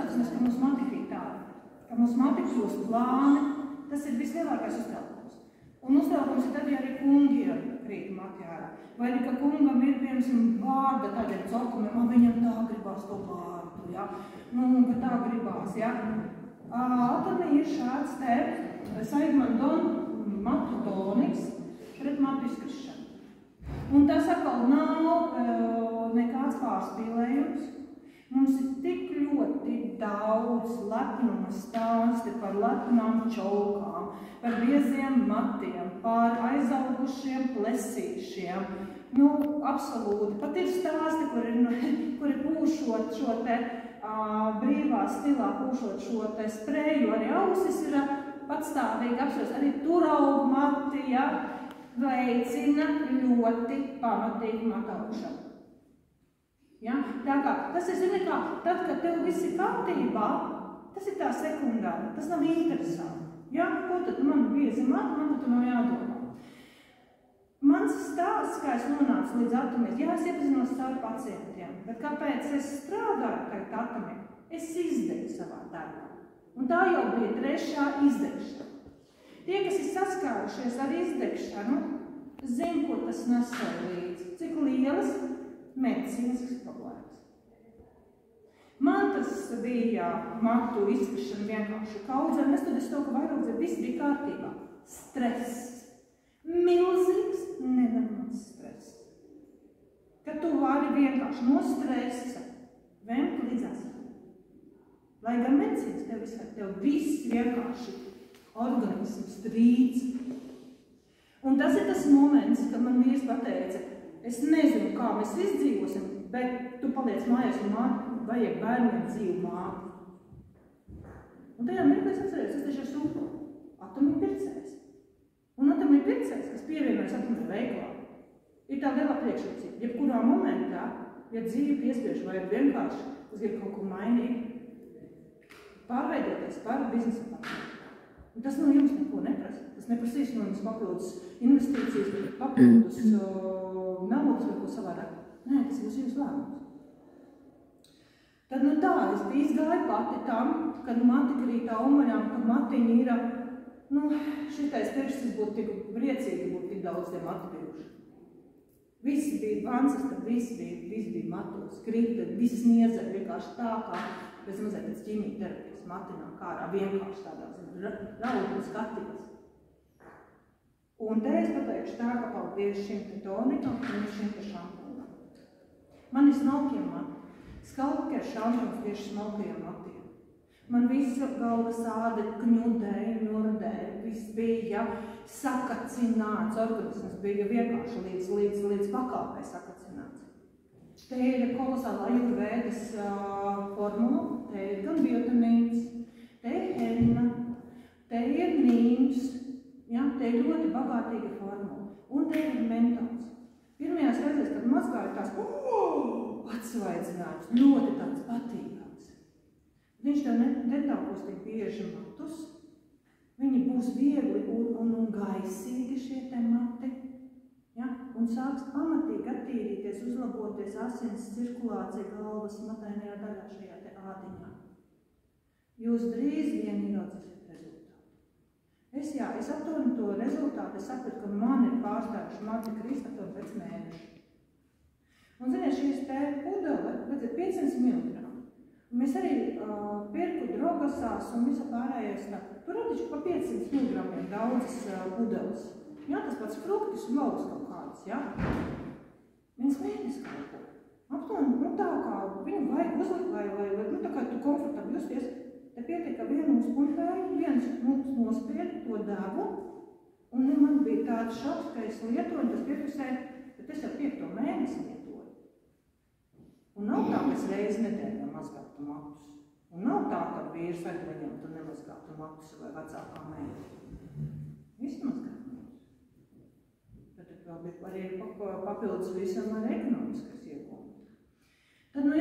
uztraucamies, ka mums matika ir tāda, ka mums matika kļūst plāni, tas ir vislielākais uztraukums. Un uztraukums ir tad, ja arī kungiem krīt mati ārā. Vai arī, ka kungam ir, piemēram, vārda tādiem caukumiem, viņam tā gribās to vārdu, ja? Nu, ka tā gribās, ja? Atamī ir šāds te Saigman matu toniks pret matu izkrišanu. Un tas atkal nav nekāds pārspīlējums. Mums ir tik ļoti daudz lepnuma stāsti par lepnām čaukām, par bieziem matiem, par aizaugušiem plesīšiem. Nu, absolūti. Pat ir stāsti, kuri pūšot šo te brīvā stilā, pūšot šo te spreju, arī ausis ir patstāvīgi apsvērst. Arī turaugu mati, ja, veicina ļoti pamatīgi mataušanu. Ja? Tā kā, tas ir, zini kā, tad, kad tev viss ir kārtībā, tas ir tā sekundāri, tas nav interesanti. Ja? Ko tad man biezi mati, man tad nav jādomā. Mans stāsts, kā es nonācu līdz atomiem, jā, es iepazinos caur pacientiem, bet kāpēc es strādāju tagad atomiem? Es izdegu savā darbā. Un tā jau bija 3. izdegšana. Tie, kas ir saskārušies ar izdegšanu, zin, ko tas nes līdzi, cik lielas medicīniskas problēmas. Man tas bija matu izskrišana vienkārši kaudzē, un es to, ka vairāk viss bija kārtībā. Stress. Milzīgs, nenormāls stress. Kad tu vari vienkārši no stresa vemt līdzās. Lai gan medicīnas tev viss vienkārši organisms trīc. Un tas ir tas moments, kad man vīrs pateica, es nezinu, kā mēs izdzīvosim, bet tu paliec mājās un māti, vajag bērniem dzīvu māti. Un tajā mirklī es atcerējos, es taču esmu atomu pircējs. Un atomu pircējs, kas pievienojas atomu veiklā, ir tā lielā priekšrocība. Jebkurā momentā, ja dzīve piespiež vai vienkārši, tas grib kaut ko mainīt, pārveidoties par biznesa partneri. Un tas no jums neko neprasa. Tas neprasīs no jums papildus investīcijas, papildus naudas vai ko savādāk. Nē, tas ir jums lēmums. Tad nu tā, es izgāju pati tam, kad mati krītā umaļām, kad matiņi ir, nu, šitais pirkstis būtu tik priecīgi, būtu tik daudz tiem mati bijuši. Visi bija vansas, tad visi bija matos, krīta, visi sniedza vienkārši tā, kā bez mazliet pēc ķīmijterapijas matinām kārā, vienkārši tādās raudu skatības. Un te es pateikšu tā, ka paldies šim te tonikam un šim te šampūnam. Man ir smalkiem mati. Skalpkēr šampūns tieši smalkajiem matiem. Man visa galva sāde kņudēja, ņurdēja, viss bija sakacināts, organisms bija vienkārši līdz pakalpē sakacināts. Te ir kolosāla ajurvēdas formula, te ir gan biotamīns, te ir henna, te ir nīms, ja, te ir ļoti bagātīga formula, un te ir mentols. Pirmajās reizēs, kad mazgāju tās, atsvaidzinājums, ļoti tāds patīkams. Viņš tev netāpos tik bieži matus, viņi būs viegli un gaisīgi šie te mati, ja? Un sāks pamatīgi attīrīties, uzlaboties asins cirkulācija galvas matainajā daļā šajā te ādiņā. Jūs drīz vien ieraudzēsiet rezultātu. Es aptuveni to rezultātu, es sapratu, ka man ir pārstājuši mati krist aptuveni pēc mēneša. Un, ziniet, šīs te pudele, bet ir 500 mg. Mēs arī pirku drogosās un visa pārējais tā. Tur ir taču pa 500 mg daudzas pudeles. Jā, tas pats fruktis un valdes kaut kādas, jā. Viens mēnesis kaut ko. Aptuveni, nu tā kā viņu vajag uzlikt, lai nu tā kā tu komfortabli justies, te pietiek, ka vienu uzpumpēju, viens nospied to devu, un man bija tāds šoks, ka es lietoju, un tas piefiksēju, bet es jau 5. mēnesi lietoju. Un nav tā, ka es reizi nedēļā mazgātu matus. Un nav tā, ka vīrs vajag viņam tu nemazgātu matus vai vecākā meita. Visi mazgātu matus. Bet vēl bija arī papildus visam ar ekonomiskais iegūmi. Tad, nu,